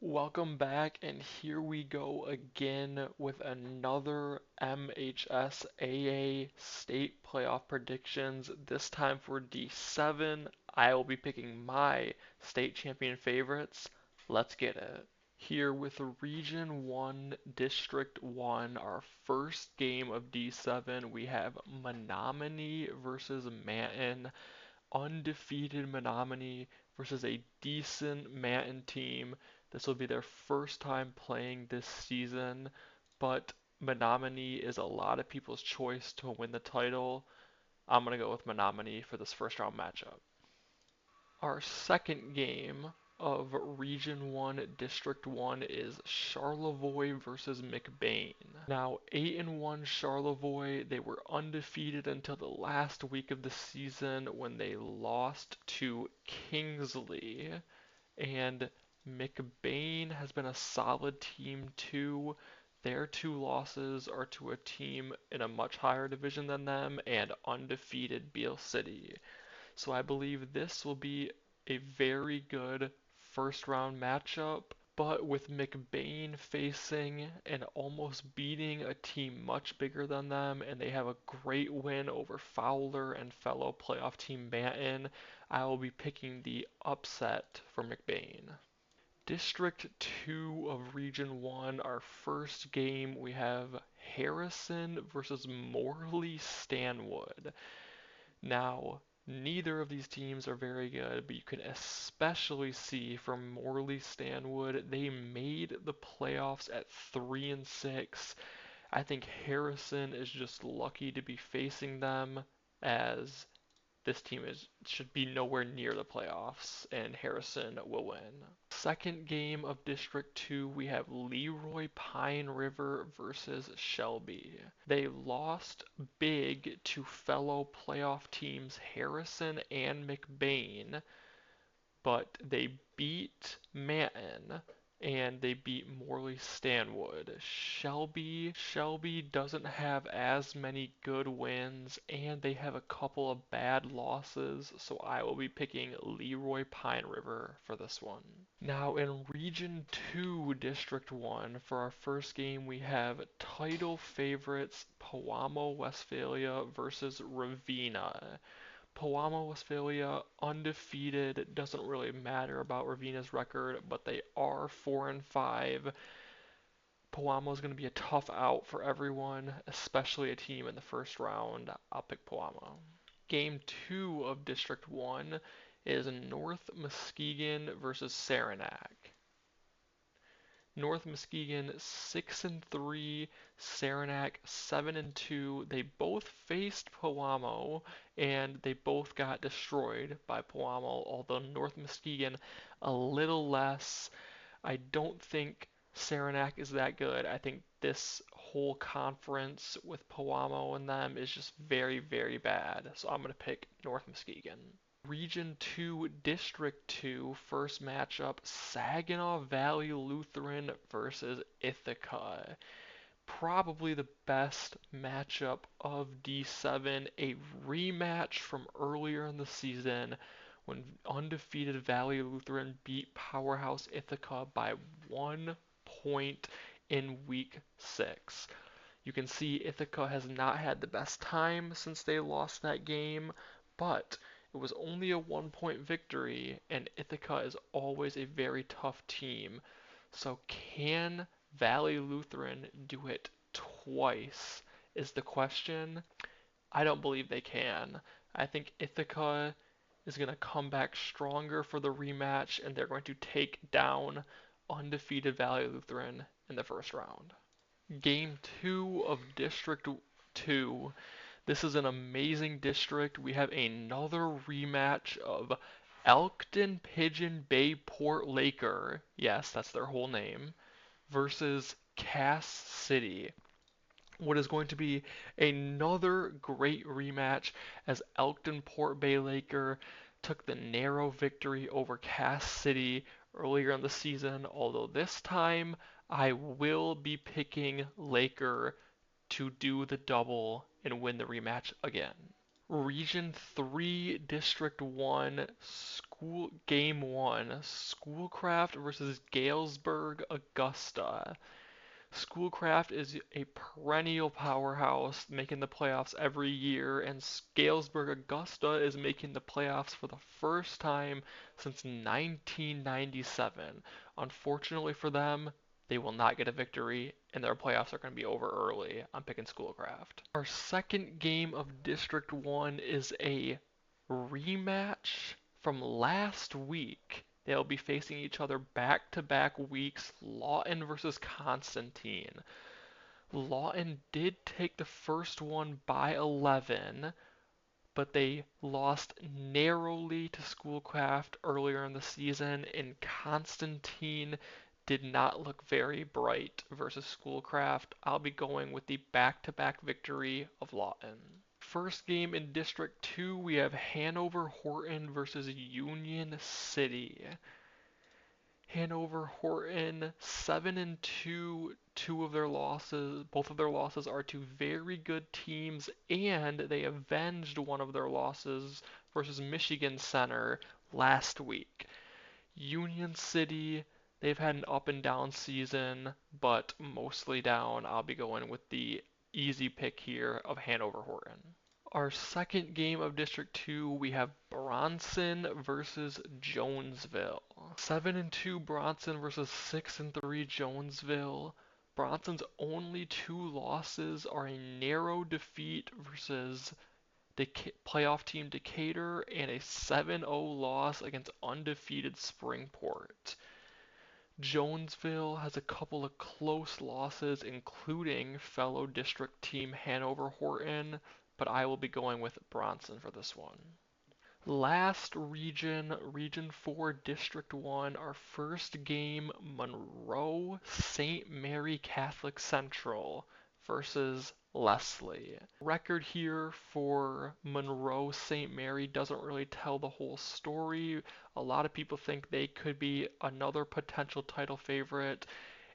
Welcome back, and here we go again with another MHSAA state playoff predictions. This time for D7, I will be picking my state champion favorites. Let's get it. Here with Region 1, District 1, our first game of D7, we have Menominee versus Manton. Undefeated Menominee versus a decent Manton team. This will be their first time playing this season, but Menominee is a lot of people's choice to win the title. I'm going to go with Menominee for this first round matchup. Our second game of Region 1, District 1 is Charlevoix versus McBain. Now, 8-1 Charlevoix, they were undefeated until the last week of the season when they lost to Kingsley. And McBain has been a solid team too. Their two losses are to a team in a much higher division than them and undefeated Beale City. So I believe this will be a very good first round matchup. But with McBain facing and almost beating a team much bigger than them, and they have a great win over Fowler and fellow playoff team Banton, I will be picking the upset for McBain. District 2 of Region 1, our first game, we have Harrison versus Morley Stanwood. Now, neither of these teams are very good, but you can especially see from Morley Stanwood, they made the playoffs at 3 and 6. I think Harrison is just lucky to be facing them as this team should be nowhere near the playoffs, and Harrison will win. Second game of District 2, we have Leroy Pine River versus Shelby. They lost big to fellow playoff teams Harrison and McBain, but they beat Manton and they beat Morley Stanwood. Shelby doesn't have as many good wins and they have a couple of bad losses, so I will be picking Leroy Pine River for this one. Now in Region 2, District 1, for our first game we have title favorites Pewamo Westphalia versus Ravenna. Pewamo Westphalia undefeated. Doesn't really matter about Ravenna's record, but they are 4 and 5. Pewamo is going to be a tough out for everyone, especially a team in the first round. I'll pick Pewamo. Game 2 of District 1 is North Muskegon versus Saranac. North Muskegon 6 and 3, Saranac 7 and 2. They both faced Pewamo and they both got destroyed by Pewamo, although North Muskegon a little less. I don't think Saranac is that good. I think this whole conference with Pewamo and them is just very, very bad. So I'm going to pick North Muskegon. Region 2, District 2, first matchup, Saginaw Valley Lutheran versus Ithaca. Probably the best matchup of D7, a rematch from earlier in the season when undefeated Valley Lutheran beat Powerhouse Ithaca by 1 point in week 6. You can see Ithaca has not had the best time since they lost that game, but it was only a 1 point victory, and Ithaca is always a very tough team. So, can Valley Lutheran do it twice? Is the question. I don't believe they can. I think Ithaca is going to come back stronger for the rematch, and they're going to take down undefeated Valley Lutheran in the first round. Game 2 of District 2. This is an amazing district. We have another rematch of Elkton Pigeon Bay Port Laker, yes, that's their whole name, versus Cass City. What is going to be another great rematch as Elkton Port Bay Laker took the narrow victory over Cass City earlier in the season, although this time I will be picking Laker to do the double and win the rematch again. Region 3, District 1, Game 1, Schoolcraft versus Galesburg Augusta. Schoolcraft is a perennial powerhouse, making the playoffs every year, and Galesburg Augusta is making the playoffs for the first time since 1997. Unfortunately for them, they will not get a victory, and their playoffs are going to be over early. I'm picking Schoolcraft. Our second game of District 1 is a rematch from last week. They'll be facing each other back-to-back weeks, Lawton versus Constantine. Lawton did take the first one by 11, but they lost narrowly to Schoolcraft earlier in the season, and Constantine did not look very bright versus Schoolcraft. I'll be going with the back-to-back victory of Lawton. First game in District 2, we have Hanover Horton versus Union City. Hanover Horton 7-2, both of their losses are to very good teams, and they avenged one of their losses versus Michigan Center last week. Union City, they've had an up and down season, but mostly down. I'll be going with the easy pick here of Hanover Horton. Our second game of District 2, we have Bronson versus Jonesville. 7-2 Bronson versus 6-3 Jonesville. Bronson's only two losses are a narrow defeat versus playoff team Decatur and a 7-0 loss against undefeated Springport. Jonesville has a couple of close losses, including fellow district team Hanover Horton, but I will be going with Bronson for this one. Last region, Region 4, District 1, our first game, Monroe St. Mary Catholic Central versus Leslie. Record here for Monroe St. Mary doesn't really tell the whole story. A lot of people think they could be another potential title favorite,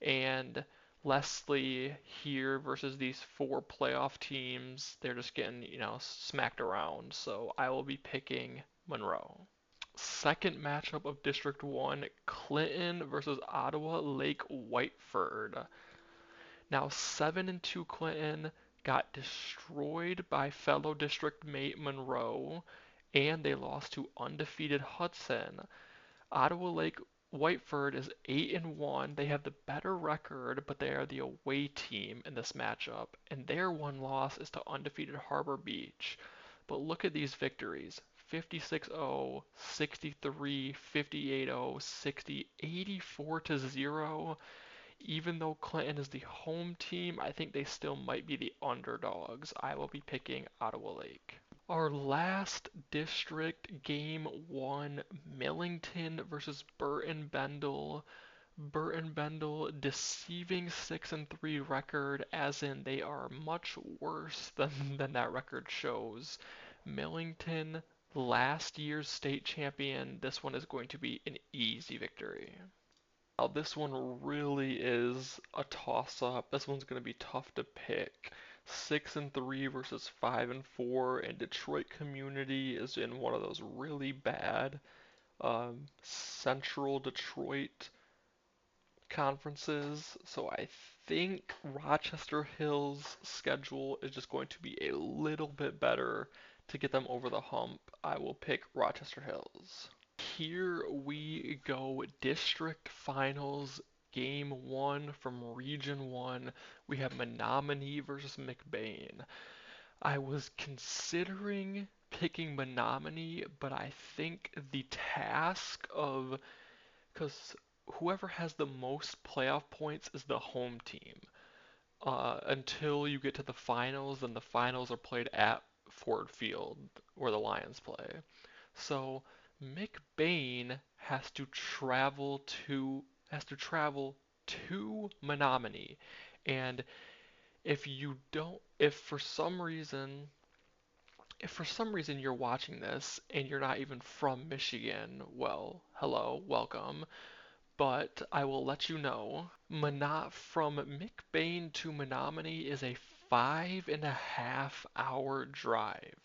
and Leslie here versus these four playoff teams, they're just getting, smacked around. So I will be picking Monroe. Second matchup of District 1, Clinton versus Ottawa Lake Whiteford. Now 7-2 Clinton got destroyed by fellow district mate Monroe, and they lost to undefeated Hudson. Ottawa Lake Whiteford is 8-1. They have the better record, but they are the away team in this matchup, and their one loss is to undefeated Harbor Beach. But look at these victories. 56-0, 63, 58-0, 60, 84-0. Even though Clinton is the home team, I think they still might be the underdogs. I will be picking Ottawa Lake. Our last district, game 1, Millington versus Burton Bendel. Burton Bendel deceiving 6-3 record, as in they are much worse than that record shows. Millington, last year's state champion. This one is going to be an easy victory. Now this one really is a toss-up. This one's going to be tough to pick. 6-3 versus 5-4, and Detroit Community is in one of those really bad Central Detroit conferences. So I think Rochester Hills' schedule is just going to be a little bit better to get them over the hump. I will pick Rochester Hills. Here we go, District Finals, Game 1 from Region 1. We have Menominee versus McBain. I was considering picking Menominee, but I think the task of, because whoever has the most playoff points is the home team. Until you get to the finals, and the finals are played at Ford Field, where the Lions play. So McBain has to travel to Menominee, and if for some reason you're watching this and you're not even from Michigan, well, hello, welcome. But I will let you know, from McBain to Menominee is a 5.5 hour drive.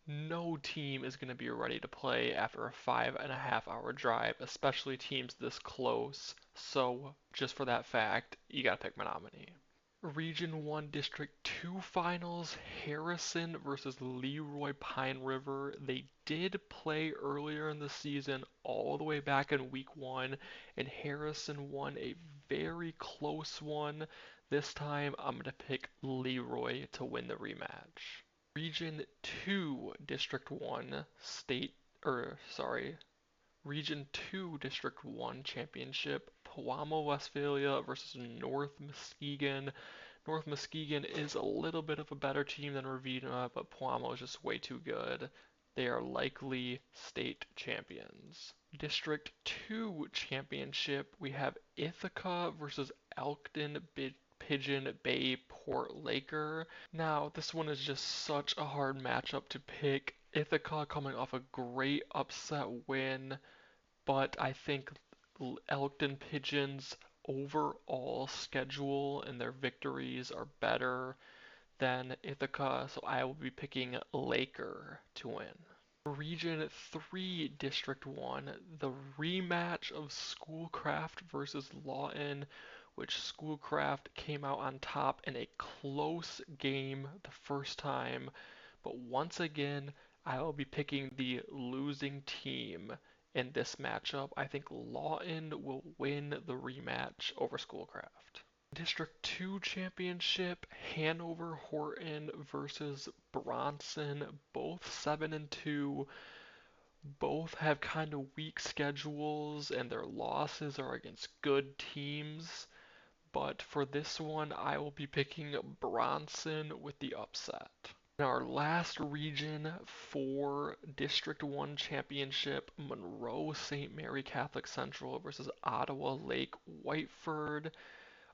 No team is going to be ready to play after a 5.5 hour drive, especially teams this close. So, just for that fact, you got to pick Menominee. Region 1 District 2 Finals, Harrison versus Leroy Pine River. They did play earlier in the season, all the way back in week 1, and Harrison won a very close one. This time, I'm going to pick Leroy to win the rematch. Region 2 District 1 Region 2 District 1 Championship, Pewamo, Westphalia versus North Muskegon. North Muskegon is a little bit of a better team than Ravenna, but Pewamo is just way too good. They are likely state champions. District 2 Championship, we have Ithaca versus Elkton Pigeon Bay Port Laker. Now, this one is just such a hard matchup to pick. Ithaca coming off a great upset win, but I think Elkton Pigeons' overall schedule and their victories are better than Ithaca, so I will be picking Laker to win. Region 3 District 1, the rematch of Schoolcraft versus Lawton, which Schoolcraft came out on top in a close game the first time, but once again, I will be picking the losing team in this matchup. I think Lawton will win the rematch over Schoolcraft. District 2 Championship, Hanover Horton versus Bronson, both 7-2. Both have kind of weak schedules and their losses are against good teams. But for this one, I will be picking Bronson with the upset. In our last region for District 1 Championship, Monroe St. Mary Catholic Central versus Ottawa Lake Whiteford.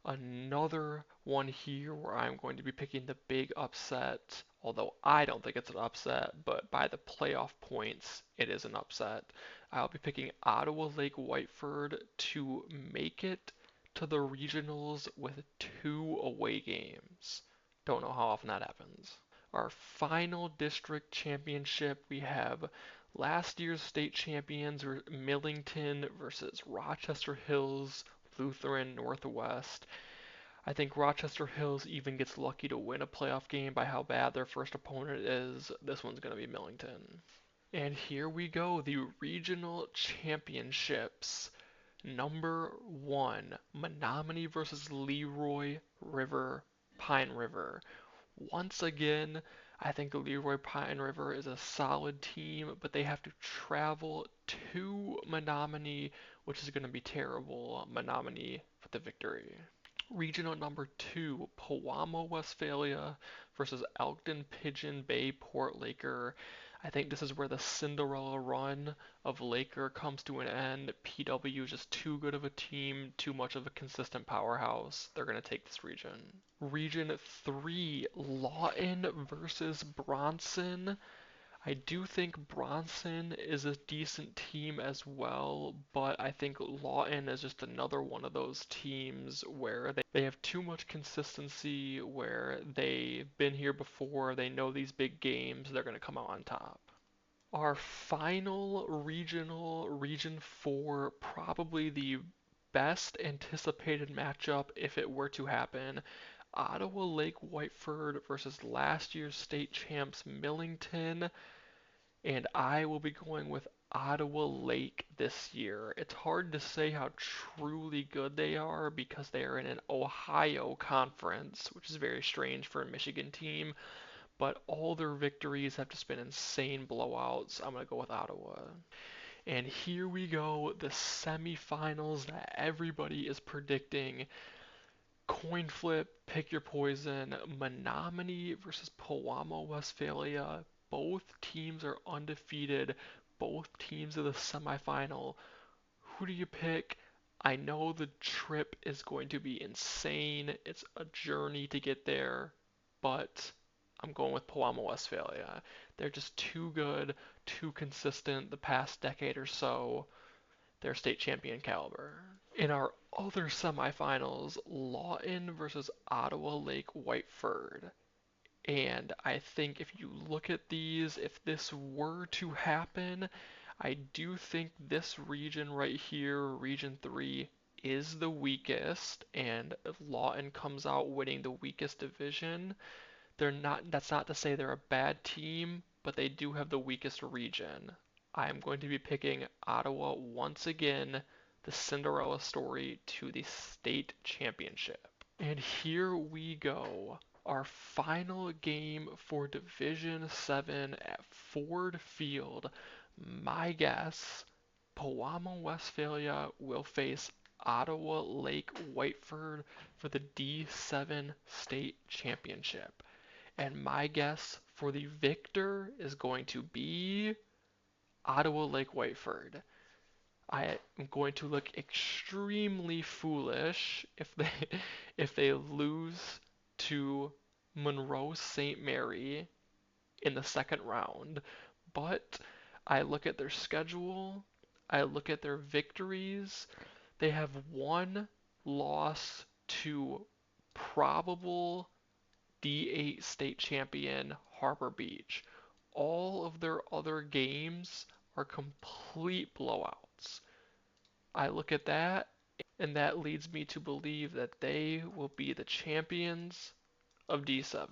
Another one here where I'm going to be picking the big upset, although I don't think it's an upset, but by the playoff points, it is an upset. I'll be picking Ottawa Lake Whiteford to make it to the regionals with 2 away games. Don't know how often that happens. Our final district championship, we have last year's state champions Millington versus Rochester Hills Lutheran Northwest. I think Rochester Hills even gets lucky to win a playoff game by how bad their first opponent is. This one's going to be Millington. And here we go, the regional championships. Number 1, Menominee versus Leroy Pine River. Once again, I think Leroy Pine River is a solid team, but they have to travel to Menominee, which is going to be terrible. Menominee for the victory. Regional number 2, Pewamo, Westphalia versus Elkton Pigeon Bay Port Laker. I think this is where the Cinderella run of Laker comes to an end. PW is just too good of a team, too much of a consistent powerhouse. They're going to take this region. Region 3, Lawton versus Bronson. I do think Bronson is a decent team as well, but I think Lawton is just another one of those teams where they have too much consistency, where they've been here before, they know these big games, they're going to come out on top. Our final regional, Region 4, probably the best anticipated matchup if it were to happen. Ottawa Lake Whiteford versus last year's state champs Millington, and I will be going with Ottawa Lake this year. It's hard to say how truly good they are because they are in an Ohio conference, which is very strange for a Michigan team, but all their victories have just been insane blowouts. I'm going to go with Ottawa. And here we go, the semifinals that everybody is predicting. Coin flip, pick your poison. Menominee versus Pewamo, Westphalia. Both teams are undefeated. Both teams are the semifinal. Who do you pick? I know the trip is going to be insane. It's a journey to get there, but I'm going with Pewamo, Westphalia. They're just too good, too consistent the past decade or so. They're state champion caliber. In our other semifinals, Lawton versus Ottawa Lake Whiteford. And I think if you look at these, if this were to happen, I do think this region right here, Region 3, is the weakest, and if Lawton comes out winning the weakest division, that's not to say they're a bad team, but they do have the weakest region. I am going to be picking Ottawa once again, the Cinderella story to the state championship. And here we go. Our final game for Division 7 at Ford Field. My guess, Pewamo Westphalia will face Ottawa Lake Whiteford for the D7 state championship. And my guess for the victor is going to be Ottawa Lake Whiteford. I am going to look extremely foolish if they lose to Monroe St. Mary in the second round. But I look at their schedule, I look at their victories. They have one loss to probable D8 state champion Harbor Beach. All of their other games are complete blowouts. I look at that, and that leads me to believe that they will be the champions of D7.